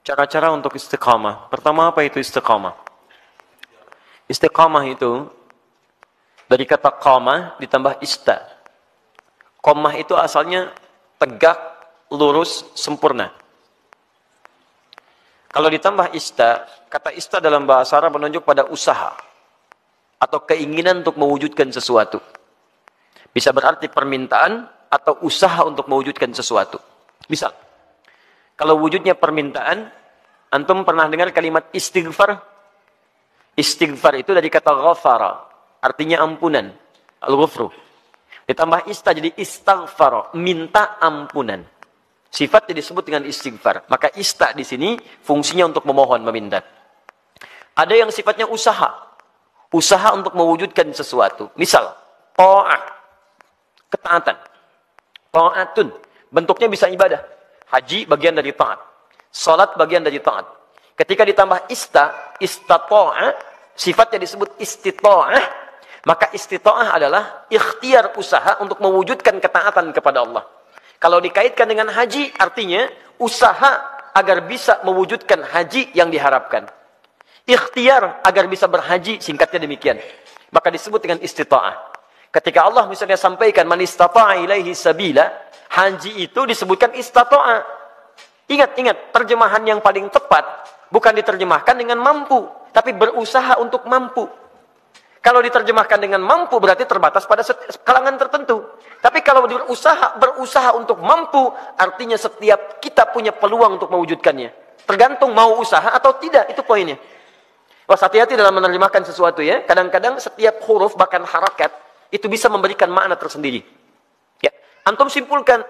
Cara-cara untuk istiqamah. Pertama, apa itu istiqamah? Istiqamah itu dari kata qamah ditambah ista. Qamah itu asalnya tegak, lurus, sempurna. Kalau ditambah ista, kata ista dalam bahasa Arab menunjuk pada usaha atau keinginan untuk mewujudkan sesuatu. Bisa berarti permintaan atau usaha untuk mewujudkan sesuatu. Misal, kalau wujudnya permintaan, antum pernah dengar kalimat istighfar? Istighfar itu dari kata ghafara, artinya ampunan. Al-ghufru. Ditambah ista jadi istaghfar, minta ampunan. Sifatnya disebut dengan istighfar. Maka ista di sini fungsinya untuk memohon, meminta. Ada yang sifatnya usaha. Usaha untuk mewujudkan sesuatu. Misal, ta'ah, ketaatan. Ta'atun, bentuknya bisa ibadah. Haji bagian dari taat. Salat bagian dari taat. Ketika ditambah istata'a, sifatnya disebut istita'ah, maka istita'ah adalah ikhtiar usaha untuk mewujudkan ketaatan kepada Allah. Kalau dikaitkan dengan haji, artinya usaha agar bisa mewujudkan haji yang diharapkan. Ikhtiar agar bisa berhaji, singkatnya demikian. Maka disebut dengan istita'ah. Ketika Allah misalnya sampaikan, man istata'a ilaihi sabila, haji itu disebutkan istata'a. Ingat, terjemahan yang paling tepat bukan diterjemahkan dengan mampu, tapi berusaha untuk mampu. Kalau diterjemahkan dengan mampu berarti terbatas pada kalangan tertentu. Tapi kalau berusaha untuk mampu, artinya setiap kita punya peluang untuk mewujudkannya. Tergantung mau usaha atau tidak, itu poinnya. Wah, hati-hati dalam menerjemahkan sesuatu ya. Kadang-kadang setiap huruf bahkan harakat itu bisa memberikan makna tersendiri. Ya, antum simpulkan,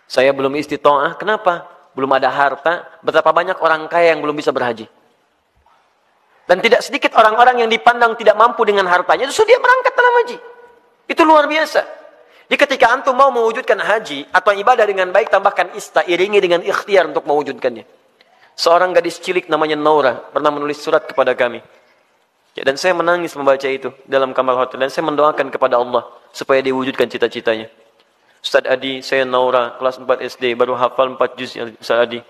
saya belum istita'ah, kenapa? Belum ada harta, betapa banyak orang kaya yang belum bisa berhaji. Dan tidak sedikit orang-orang yang dipandang tidak mampu dengan hartanya, justru dia berangkat dalam haji. Itu luar biasa. Jadi ketika antum mau mewujudkan haji atau ibadah dengan baik, tambahkan ista, iringi dengan ikhtiar untuk mewujudkannya. Seorang gadis cilik namanya Naura pernah menulis surat kepada kami. Ya, dan saya menangis membaca itu dalam kamar hotel. Dan saya mendoakan kepada Allah supaya diwujudkan cita-citanya. Ustaz Adi, saya Naura, kelas 4 SD, baru hafal 4 juz ya Ustaz Adi.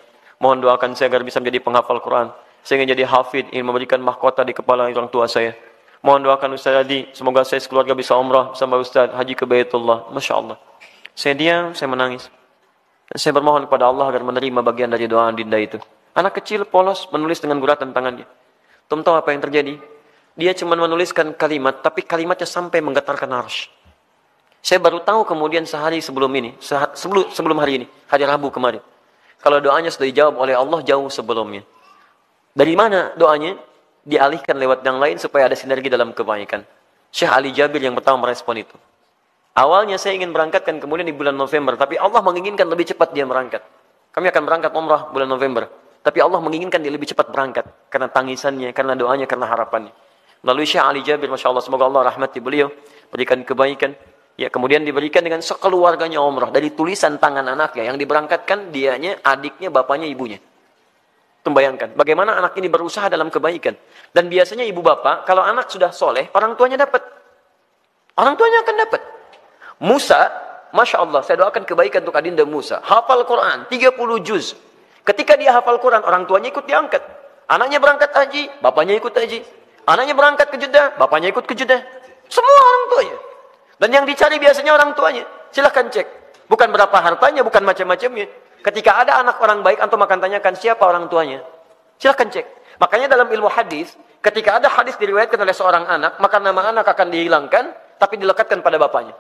Mohon doakan saya agar bisa menjadi penghafal Quran. Saya ingin jadi hafid, ingin memberikan mahkota di kepala orang tua saya. Mohon doakan Ustaz Adi, semoga saya sekeluarga bisa umrah bersama Ustaz, haji ke Baitullah. Masya Allah. Saya diam, saya menangis. Dan saya bermohon kepada Allah agar menerima bagian dari doa dinda itu. Anak kecil polos menulis dengan guratan tangannya. Tum tahu apa yang terjadi? Dia cuma menuliskan kalimat, tapi kalimatnya sampai menggetarkan arsy. Saya baru tahu kemudian sehari sebelum ini, sebelum hari ini, hari Rabu kemarin. Kalau doanya sudah dijawab oleh Allah jauh sebelumnya. Dari mana doanya? Dialihkan lewat yang lain supaya ada sinergi dalam kebaikan. Syekh Ali Jabir yang pertama merespon itu. Awalnya saya ingin berangkatkan kemudian di bulan November, tapi Allah menginginkan lebih cepat dia berangkat. Kami akan berangkat umrah bulan November, tapi Allah menginginkan dia lebih cepat berangkat karena tangisannya, karena doanya, karena harapannya. Melalui Syekh Ali Jabir, Masya Allah, semoga Allah rahmati beliau, berikan kebaikan. Ya, kemudian diberikan dengan sekeluarganya umrah dari tulisan tangan anaknya yang diberangkatkan, dianya, adiknya, bapaknya, ibunya. Bayangkan bagaimana anak ini berusaha dalam kebaikan. Dan biasanya ibu bapak, kalau anak sudah soleh, orang tuanya dapat. Orang tuanya akan dapat. Musa, Masya Allah, saya doakan kebaikan untuk adinda Musa. Hafal Quran, 30 juz. Ketika dia hafal Quran, orang tuanya ikut diangkat. Anaknya berangkat haji, bapaknya ikut haji. Anaknya berangkat ke Jeddah, bapaknya ikut ke Jeddah. Semua orang tuanya. Dan yang dicari biasanya orang tuanya. Silahkan cek. Bukan berapa hartanya, bukan macam-macamnya. Ketika ada anak orang baik, antum akan tanyakan siapa orang tuanya. Silahkan cek. Makanya dalam ilmu hadis, ketika ada hadis diriwayatkan oleh seorang anak, maka nama anak akan dihilangkan, tapi dilekatkan pada bapaknya.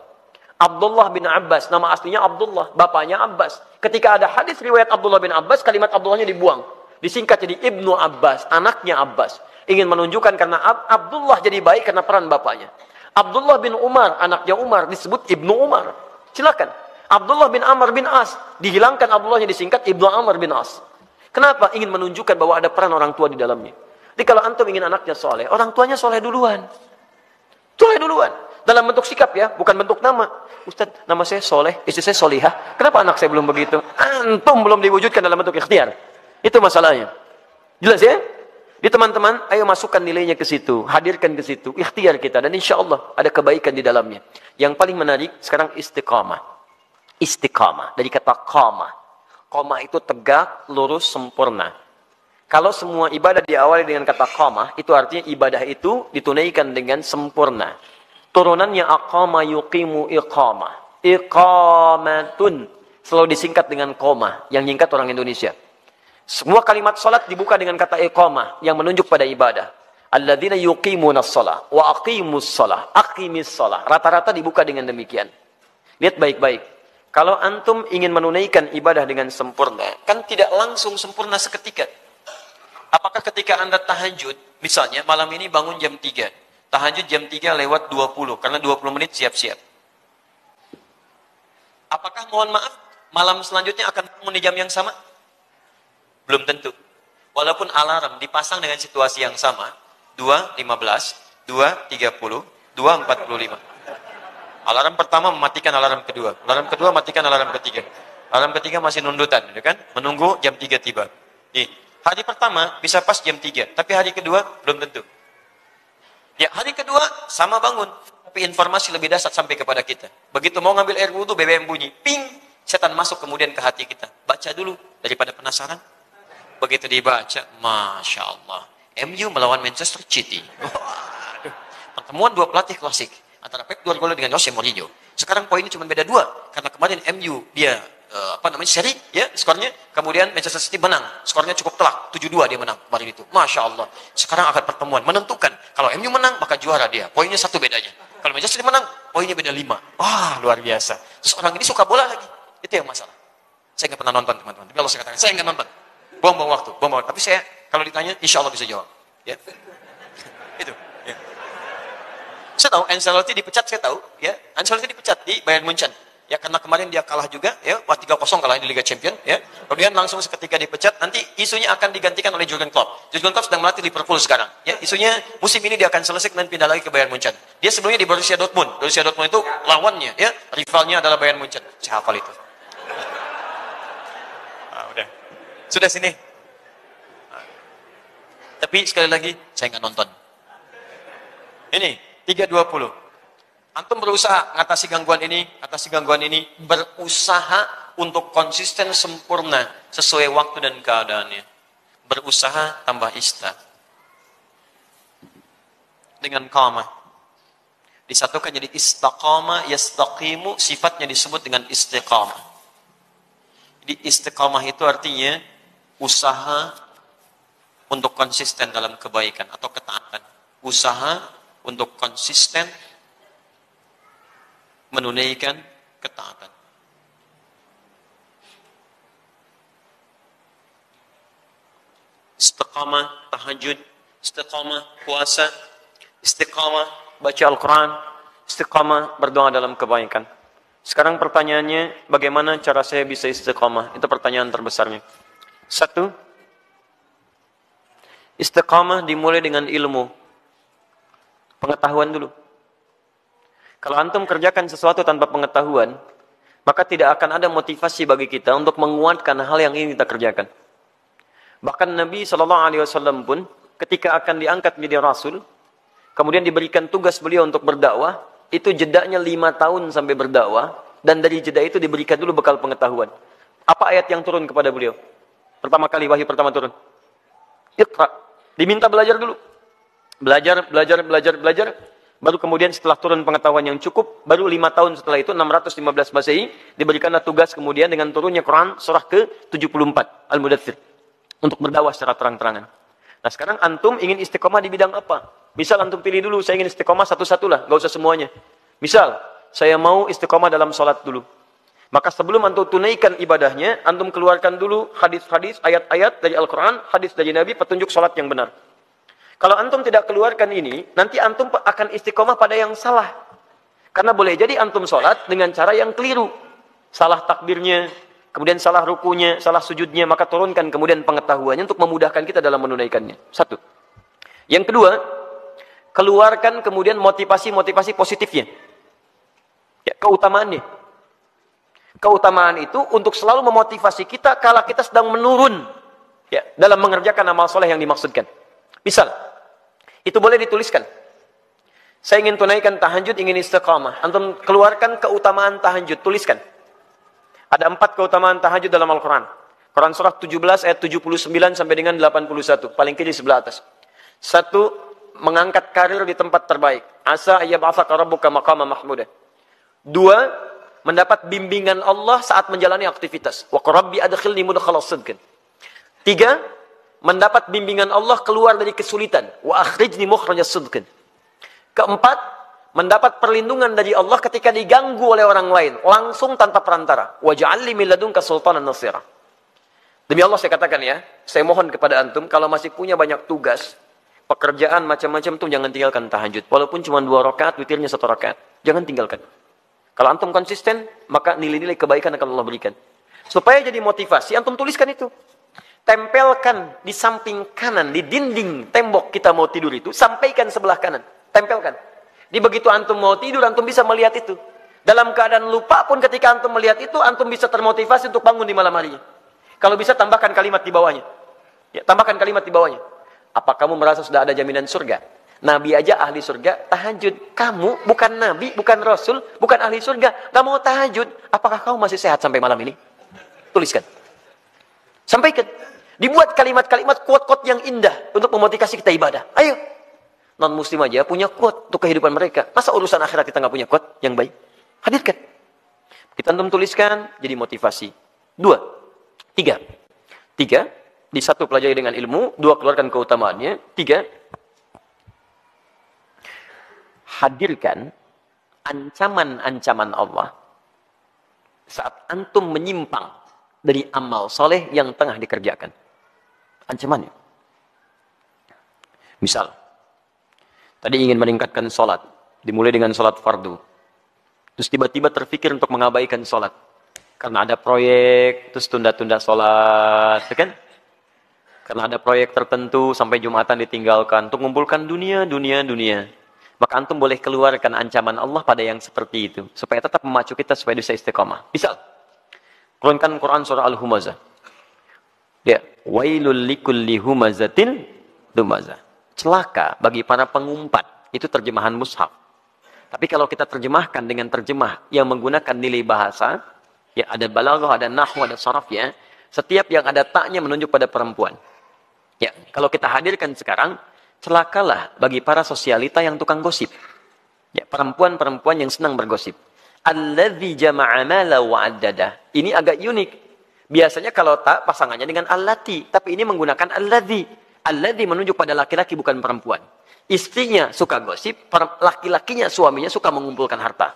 Abdullah bin Abbas, nama aslinya Abdullah, bapaknya Abbas. Ketika ada hadis riwayat Abdullah bin Abbas, kalimat Abdullahnya dibuang. Disingkat jadi Ibnu Abbas, anaknya Abbas. Ingin menunjukkan karena Abdullah jadi baik karena peran bapaknya. Abdullah bin Umar, anaknya Umar, disebut Ibnu Umar. Silakan. Abdullah bin Amr bin As, dihilangkan Abdullahnya disingkat Ibnu Amr bin As. Kenapa? Ingin menunjukkan bahwa ada peran orang tua di dalamnya. Jadi kalau antum ingin anaknya soleh, orang tuanya soleh duluan. Soleh duluan. Dalam bentuk sikap ya, bukan bentuk nama. Ustaz, nama saya soleh, istri saya solihah. Kenapa anak saya belum begitu? Antum belum diwujudkan dalam bentuk ikhtiar. Itu masalahnya. Jelas ya? Di teman-teman, ayo masukkan nilainya ke situ, hadirkan ke situ, ikhtiar kita, dan insya Allah ada kebaikan di dalamnya. Yang paling menarik sekarang istiqamah. Istiqamah dari kata qamah. Qamah itu tegak, lurus, sempurna. Kalau semua ibadah diawali dengan kata qamah, itu artinya ibadah itu ditunaikan dengan sempurna. Turunannya aqama yuqimu iqamah. Iqamatun. Selalu disingkat dengan qamah, yang nyingkat orang Indonesia. Semua kalimat salat dibuka dengan kata iqamah, yang menunjuk pada ibadah. Alladzina yuqimunas shalah wa aqimus shalah. Aqimis shalah. Rata-rata dibuka dengan demikian. Lihat baik-baik. Kalau antum ingin menunaikan ibadah dengan sempurna, kan tidak langsung sempurna seketika. Apakah ketika Anda tahajud, misalnya malam ini bangun jam 3, tahajud jam 3 lewat 20, karena 20 menit siap-siap. Apakah mohon maaf, malam selanjutnya akan bangun di jam yang sama? Belum tentu. Walaupun alarm dipasang dengan situasi yang sama, 2.15, 2.30, 2.45. Alarm pertama mematikan alarm kedua. Alarm kedua matikan alarm ketiga. Alarm ketiga masih nundutan, ya kan? Menunggu jam 3 tiba. Nih, hari pertama bisa pas jam 3, tapi hari kedua belum tentu. Ya, hari kedua sama bangun, tapi informasi lebih dahsyat sampai kepada kita. Begitu mau ngambil air wudhu, BBM bunyi, ping, setan masuk kemudian ke hati kita. Baca dulu daripada penasaran. Begitu dibaca, Masya Allah, MU melawan Manchester City. Waduh. Pertemuan dua pelatih klasik antara Pep Guardiola dengan Jose Mourinho. Sekarang poinnya cuma beda 2, karena kemarin MU dia seri ya skornya, kemudian Manchester City menang, skornya cukup telak, 7-2 dia menang kemarin itu. Masya Allah. Sekarang akan pertemuan menentukan, kalau MU menang maka juara dia, poinnya 1 bedanya. Kalau Manchester City menang, poinnya beda 5. Wah, luar biasa. Terus orang ini suka bola lagi, itu yang masalah. Saya nggak pernah nonton, teman-teman, tapi kalau saya katakan saya nggak nonton, buang-buang waktu, tapi saya kalau ditanya insya Allah bisa jawab ya. Itu ya. Saya tahu Ancelotti dipecat, saya tahu ya, Ancelotti dipecat di Bayern Munchen. Ya, karena kemarin dia kalah juga, ya, 3-0 kalah di Liga Champion, ya. Kemudian langsung seketika dipecat, nanti isunya akan digantikan oleh Jurgen Klopp. Jurgen Klopp sedang melatih Liverpool sekarang. Ya, isunya musim ini dia akan selesai dan pindah lagi ke Bayern Munchen. Dia sebelumnya di Borussia Dortmund. Borussia Dortmund itu lawannya, ya, rivalnya adalah Bayern Munchen. Saya hafal itu. Udah. Sudah sini. Tapi sekali lagi, saya nggak nonton. Ini 3.20. Antum berusaha mengatasi gangguan ini, berusaha untuk konsisten sempurna sesuai waktu dan keadaannya. Berusaha tambah ista. Dengan qamah. Disatukan jadi istaqama, yastaqimu, sifatnya disebut dengan istiqamah. Jadi istiqamah itu artinya usaha untuk konsisten dalam kebaikan atau ketaatan. Usaha untuk konsisten menunaikan ketaatan. Istiqamah tahajud, istiqamah puasa, istiqamah baca Al-Quran, istiqamah berdoa dalam kebaikan. Sekarang pertanyaannya, bagaimana cara saya bisa istiqamah? Itu pertanyaan terbesarnya. 1, istiqamah dimulai dengan ilmu, pengetahuan dulu. Kalau antum kerjakan sesuatu tanpa pengetahuan, maka tidak akan ada motivasi bagi kita untuk menguatkan hal yang ingin kita kerjakan. Bahkan Nabi SAW pun ketika akan diangkat menjadi Rasul, kemudian diberikan tugas beliau untuk berdakwah, itu jedanya 5 tahun sampai berdakwah, dan dari jeda itu diberikan dulu bekal pengetahuan. Apa ayat yang turun kepada beliau? Pertama kali wahyu pertama turun. Iqra. Diminta belajar dulu. Belajar. Baru kemudian setelah turun pengetahuan yang cukup, baru 5 tahun setelah itu, 615 Masehi, diberikanlah tugas kemudian dengan turunnya Quran surah ke-74, Al-Mudaththir, untuk berdakwah secara terang-terangan. Nah sekarang antum ingin istiqomah di bidang apa? Misal antum pilih dulu, saya ingin istiqomah satu-satu lah, gak usah semuanya. Misal, saya mau istiqomah dalam sholat dulu. Maka sebelum antum tunaikan ibadahnya, antum keluarkan dulu hadis-hadis, ayat-ayat dari Al-Quran, hadis dari Nabi, petunjuk sholat yang benar. Kalau antum tidak keluarkan ini, nanti antum akan istiqomah pada yang salah. Karena boleh jadi antum sholat dengan cara yang keliru. Salah takbirnya, kemudian salah rukunya, salah sujudnya, maka turunkan kemudian pengetahuannya untuk memudahkan kita dalam menunaikannya. 1. Yang kedua, keluarkan kemudian motivasi-motivasi positifnya. Ya, keutamaannya. Keutamaan itu untuk selalu memotivasi kita kala kita sedang menurun, ya, dalam mengerjakan amal soleh yang dimaksudkan. Misal, itu boleh dituliskan. Saya ingin tunaikan tahajud, ingin istiqamah. Antum keluarkan keutamaan tahajud, tuliskan. Ada 4 keutamaan tahajud dalam Al-Quran. Quran surah 17 ayat 79 sampai dengan 81. Paling kiri sebelah atas. 1, mengangkat karir di tempat terbaik. Asa ayyab'atsaka rabbuka maqaman mahmuda. 2, mendapat bimbingan Allah saat menjalani aktivitas. Wa rabbi adkhilni mudkhala sidqin. 3, mendapat bimbingan Allah keluar dari kesulitan. Wa akhrijni mukhraja sidqin. 4, mendapat perlindungan dari Allah ketika diganggu oleh orang lain, langsung tanpa perantara. Waj'alni min ladunka sultanan nasira. Demi Allah saya katakan ya, saya mohon kepada antum, kalau masih punya banyak tugas, pekerjaan macam-macam tuh jangan tinggalkan tahajud. Walaupun cuma 2 rakaat, witirnya 1 rakaat. Jangan tinggalkan. Kalau antum konsisten, maka nilai-nilai kebaikan akan Allah berikan. Supaya jadi motivasi, antum tuliskan itu. Tempelkan di samping kanan, di dinding tembok kita mau tidur itu, sampaikan sebelah kanan. Tempelkan. Di begitu antum mau tidur, antum bisa melihat itu. Dalam keadaan lupa pun ketika antum melihat itu, antum bisa termotivasi untuk bangun di malam harinya. Kalau bisa tambahkan kalimat di bawahnya. Ya, tambahkan kalimat di bawahnya. Apa kamu merasa sudah ada jaminan surga? Nabi aja ahli surga, tahajud. Kamu bukan nabi, bukan rasul, bukan ahli surga, gak mau tahajud. Apakah kamu masih sehat sampai malam ini? Tuliskan. Sampaikan. Dibuat kalimat-kalimat quote-quote yang indah untuk memotivasi kita ibadah. Ayo. Non-muslim aja punya quote untuk kehidupan mereka. Masa urusan akhirat kita nggak punya quote yang baik? Hadirkan. Kita antum tuliskan, jadi motivasi. 2. 3. 3. Di 1 pelajari dengan ilmu. 2 keluarkan keutamaannya. 3. Hadirkan ancaman-ancaman Allah saat antum menyimpang dari amal soleh yang tengah dikerjakan. Ancamannya. Misal, tadi ingin meningkatkan sholat, dimulai dengan sholat fardu. Terus tiba-tiba terfikir untuk mengabaikan sholat. Karena ada proyek, terus tunda-tunda sholat, kan? Karena ada proyek tertentu, sampai Jumatan ditinggalkan. Untuk mengumpulkan dunia. Maka antum boleh keluarkan ancaman Allah pada yang seperti itu. Supaya tetap memacu kita supaya bisa istiqamah. Misal, turunkan Quran surah Al-Humazah. Ya, wailul likulli humazatin lumazah. Celaka bagi para pengumpat. Itu terjemahan mushaf. Tapi kalau kita terjemahkan dengan terjemah yang menggunakan nilai bahasa, ya ada balaghah, ada nahwu, ada saraf ya. Setiap yang ada taknya menunjuk pada perempuan. Ya, kalau kita hadirkan sekarang, celakalah bagi para sosialita yang tukang gosip. Ya, perempuan-perempuan yang senang bergosip. Alladzi jama'a mala wa 'addada. Ini agak unik. Biasanya kalau tak pasangannya dengan allati, tapi ini menggunakan alladzi. Alladzi menunjuk pada laki-laki bukan perempuan. Istrinya suka gosip, laki-lakinya suaminya suka mengumpulkan harta.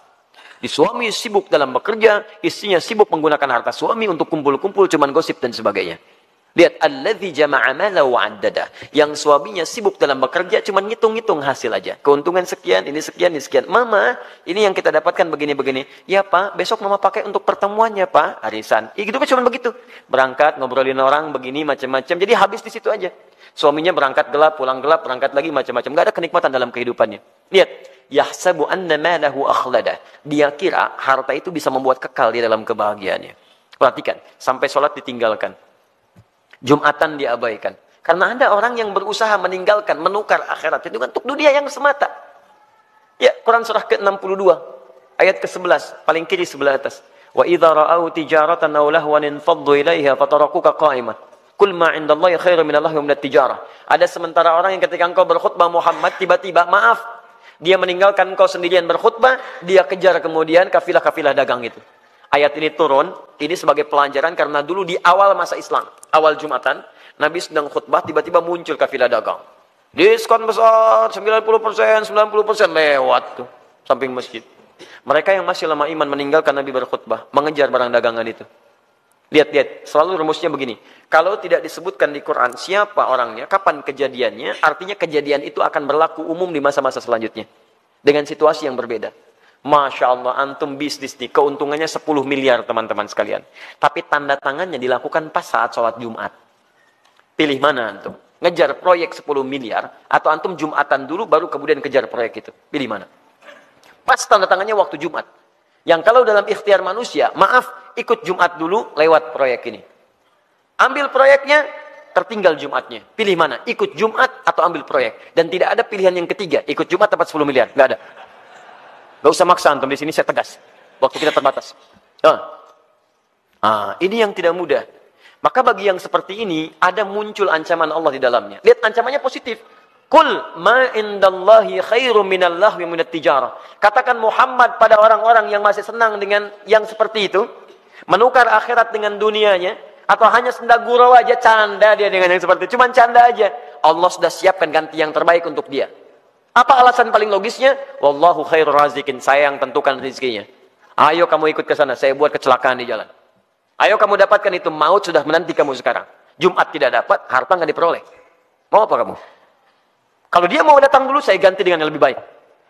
Di suami sibuk dalam bekerja, istrinya sibuk menggunakan harta suami untuk kumpul-kumpul cuman gosip dan sebagainya. Lihat, alladzi jama'a mala wa 'addada. Yang suaminya sibuk dalam bekerja cuman ngitung-ngitung hasil aja. Keuntungan sekian, ini sekian, ini sekian. Mama, ini yang kita dapatkan begini-begini. Ya Pak, besok Mama pakai untuk pertemuannya Pak, arisan. Hidupnya cuman begitu. Berangkat, ngobrolin orang begini macam-macam. Jadi habis di situ aja. Suaminya berangkat gelap, pulang gelap, berangkat lagi macam-macam. Gak ada kenikmatan dalam kehidupannya. Lihat, yahsabu anna malahu akhlada. Dia kira harta itu bisa membuat kekal di dalam kebahagiaannya. Perhatikan, sampai sholat ditinggalkan. Jumatan diabaikan. Karena ada orang yang berusaha meninggalkan, menukar akhirat itu untuk dunia yang semata. Ya, Quran surah ke-62, ayat ke-11, paling kiri sebelah atas. Wa idza ra'au tijaratan aw lahwan infaddu ilaiha fatarakuka qa'imah. Kul ma 'indallahi khairum minallahi wa minat tijarah. Ada sementara orang yang ketika engkau berkhutbah Muhammad tiba-tiba maaf, dia meninggalkan engkau sendirian berkhutbah, dia kejar kemudian kafilah-kafilah dagang itu. Ayat ini turun, ini sebagai pelajaran karena dulu di awal masa Islam, awal Jumatan, Nabi sedang khutbah, tiba-tiba muncul kafilah dagang. Diskon besar, 90%, 90% lewat tuh, samping masjid. Mereka yang masih lama iman meninggalkan Nabi berkhutbah, mengejar barang dagangan itu. Lihat, selalu rumusnya begini. Kalau tidak disebutkan di Quran siapa orangnya, kapan kejadiannya, artinya kejadian itu akan berlaku umum di masa-masa selanjutnya. Dengan situasi yang berbeda. Masya Allah, antum bisnis nih, keuntungannya 10 miliar teman-teman sekalian. Tapi tanda tangannya dilakukan pas saat sholat Jumat. Pilih mana antum? Ngejar proyek 10 miliar, atau antum Jumatan dulu baru kemudian kejar proyek itu. Pilih mana? Pas tanda tangannya waktu Jumat. Yang kalau dalam ikhtiar manusia, maaf, ikut Jumat dulu lewat proyek ini. Ambil proyeknya, tertinggal Jumatnya. Pilih mana? Ikut Jumat atau ambil proyek. Dan tidak ada pilihan yang ketiga, ikut Jumat dapat 10 miliar. Nggak ada. Gak usah maksa antum, di sini saya tegas. Waktu kita terbatas. Ini yang tidak mudah. Maka bagi yang seperti ini, ada muncul ancaman Allah di dalamnya. Lihat ancamannya positif. Qul ma indallahi khairum minallahwi minat tijarah. Katakan Muhammad pada orang-orang yang masih senang dengan yang seperti itu, menukar akhirat dengan dunianya, atau hanya senda gurau aja, canda dia dengan yang seperti itu. Cuma canda aja. Allah sudah siapkan ganti yang terbaik untuk dia. Apa alasan paling logisnya? Wallahu khairur razikin. Saya yang tentukan rezekinya. Ayo kamu ikut ke sana, saya buat kecelakaan di jalan. Ayo kamu dapatkan itu, maut sudah menanti kamu sekarang. Jumat tidak dapat, harta nggak diperoleh. Mau apa kamu? Kalau dia mau datang dulu, saya ganti dengan yang lebih baik.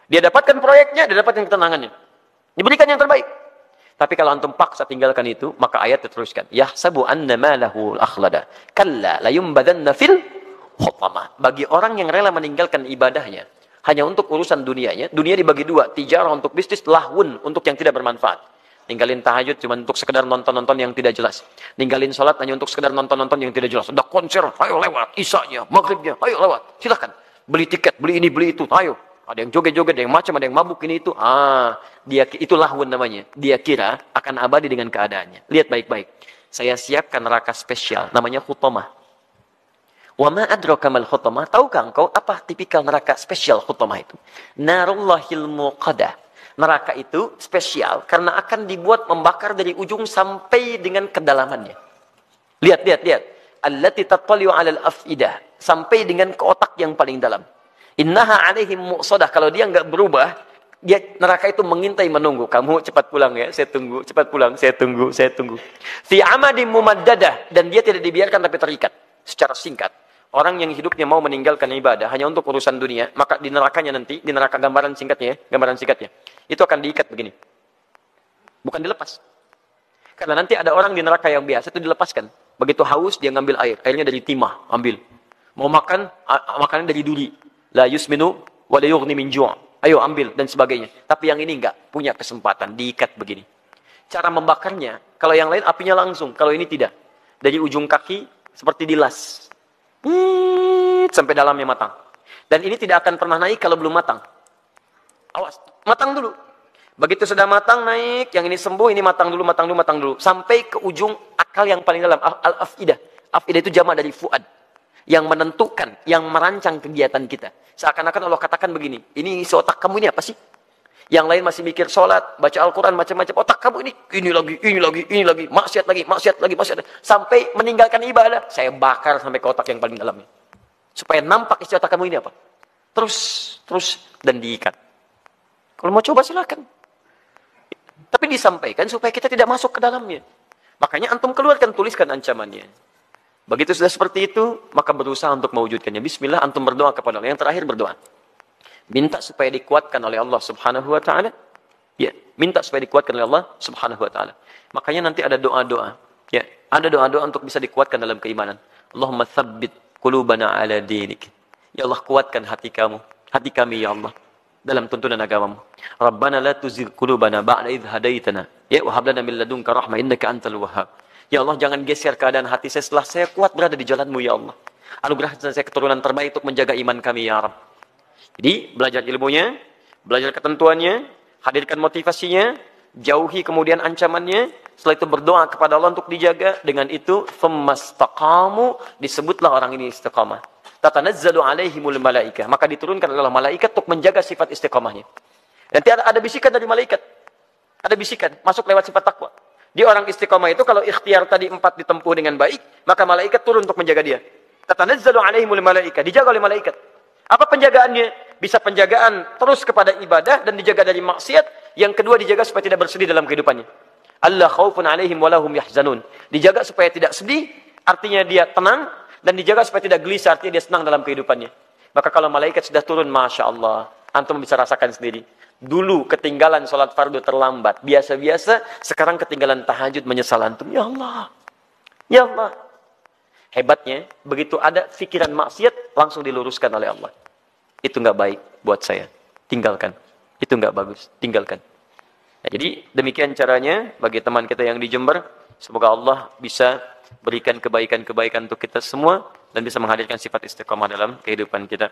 Dia dapatkan proyeknya, dia dapatkan ketenangannya. Diberikan yang terbaik. Tapi kalau antum paksa tinggalkan itu, maka ayat diteruskan. Yahsabu anna malahu akhlada. Kalla layumbadanna fil hutamah. Bagi orang yang rela meninggalkan ibadahnya, hanya untuk urusan dunianya, dunia dibagi dua. Tijarah untuk bisnis, lahun untuk yang tidak bermanfaat. Ninggalin tahajud cuma untuk sekedar nonton-nonton yang tidak jelas. Ninggalin sholat hanya untuk sekedar nonton-nonton yang tidak jelas. Ada konser, ayo lewat. Isanya, maghribnya, ayo lewat. Silahkan. Beli tiket, beli ini, beli itu, ayo. Ada yang joget-joget, ada yang macam, ada yang mabuk, ini itu. Itu lahun namanya. Dia kira akan abadi dengan keadaannya. Lihat baik-baik. Saya siapkan neraka spesial, namanya Hutamah. Wa ma adraka mal Hutamah? Tahukah engkau apa tipikal neraka spesial Hutamah itu? Narullahil muqadah. Neraka itu spesial karena akan dibuat membakar dari ujung sampai dengan kedalamannya. Lihat. Allati tattali'u 'alal afidah, sampai dengan ke otak yang paling dalam. Innaha 'alaihim mu'sadah. Kalau dia enggak berubah, dia neraka itu mengintai menunggu. Kamu cepat pulang ya, saya tunggu. Cepat pulang, saya tunggu. Fi 'amadim mumaddadah, dan dia tidak dibiarkan tapi terikat secara singkat. Orang yang hidupnya mau meninggalkan ibadah hanya untuk urusan dunia, maka di nerakanya nanti, di neraka gambaran singkatnya, itu akan diikat begini. Bukan dilepas. Karena nanti ada orang di neraka yang biasa itu dilepaskan. Begitu haus dia ngambil air, airnya dari timah, ambil. Mau makan, makanan dari duri. La yusminu wa la yughni min ju'. Ayo ambil dan sebagainya. Tapi yang ini enggak punya kesempatan, diikat begini. Cara membakarnya, kalau yang lain apinya langsung, kalau ini tidak. Dari ujung kaki seperti dilas. Sampai dalamnya matang. Dan ini tidak akan pernah naik kalau belum matang. Awas, matang dulu. Begitu sudah matang naik, yang ini sembuh, ini matang dulu. Sampai ke ujung akal yang paling dalam, al-afidah. Afidah itu jamak dari fuad. Yang menentukan, yang merancang kegiatan kita. Seakan-akan Allah katakan begini, ini isi otak kamu ini apa sih? Yang lain masih mikir sholat, baca Al-Quran, macam-macam. Otak kamu ini lagi, maksiat lagi. Sampai meninggalkan ibadah, saya bakar sampai ke otak yang paling dalamnya. Supaya nampak isi otak kamu ini apa. Terus, dan diikat. Kalau mau coba silakan. Tapi disampaikan supaya kita tidak masuk ke dalamnya. Makanya antum keluarkan, tuliskan ancamannya. Begitu sudah seperti itu, maka berusaha untuk mewujudkannya. Bismillah, antum berdoa kepada Allah. Yang terakhir berdoa. Minta supaya dikuatkan oleh Allah Subhanahu wa ta'ala. Ya, minta supaya dikuatkan oleh Allah Subhanahu wa ta'ala. Makanya nanti ada doa-doa. Ya, ada doa-doa untuk bisa dikuatkan dalam keimanan. Allahumma tsabbit qulubana ala dinik. Ya Allah, kuatkan hati kami ya Allah dalam tuntunan agamamu. Rabbana la tuzigh qulubana ba'da idh hadaitana. Ya, wa hab lana min ladunka rahmah innaka antal wahhab. Ya Allah, jangan geser keadaan hati saya setelah saya kuat berada di jalan-Mu ya Allah. Anugerahkan saya keturunan terbaik untuk menjaga iman kami ya Rabb. Jadi, belajar ilmunya, belajar ketentuannya, hadirkan motivasinya, jauhi kemudian ancamannya, setelah itu berdoa kepada Allah untuk dijaga. Dengan itu, famastaqamu, disebutlah orang ini istiqamah. Tatanazzalu alaihimul malaikah, maka diturunkan oleh malaikat untuk menjaga sifat istiqamahnya. Nanti ada bisikan dari malaikat. Ada bisikan, masuk lewat sifat takwa. Di orang istiqamah itu, kalau ikhtiar tadi 4 ditempuh dengan baik, maka malaikat turun untuk menjaga dia. Tatanazzalu alaihimul malaikah, dijaga oleh malaikat. Apa penjagaannya? Bisa penjagaan terus kepada ibadah dan dijaga dari maksiat. Yang kedua, dijaga supaya tidak bersedih dalam kehidupannya. Allah khaufun alaihim walahum yahzanun. Dijaga supaya tidak sedih, artinya dia tenang. Dan dijaga supaya tidak gelisah, artinya dia senang dalam kehidupannya. Maka kalau malaikat sudah turun, Masya Allah, antum bisa rasakan sendiri. Dulu ketinggalan sholat fardu terlambat. Biasa-biasa, sekarang ketinggalan tahajud menyesal antum. Ya Allah. Ya Allah. Hebatnya, begitu ada pikiran maksiat, langsung diluruskan oleh Allah. Itu nggak baik buat saya. Tinggalkan. Itu nggak bagus. Tinggalkan. Nah, jadi demikian caranya bagi teman kita yang di Jember. Semoga Allah bisa berikan kebaikan-kebaikan untuk kita semua dan bisa menghadirkan sifat istiqamah dalam kehidupan kita.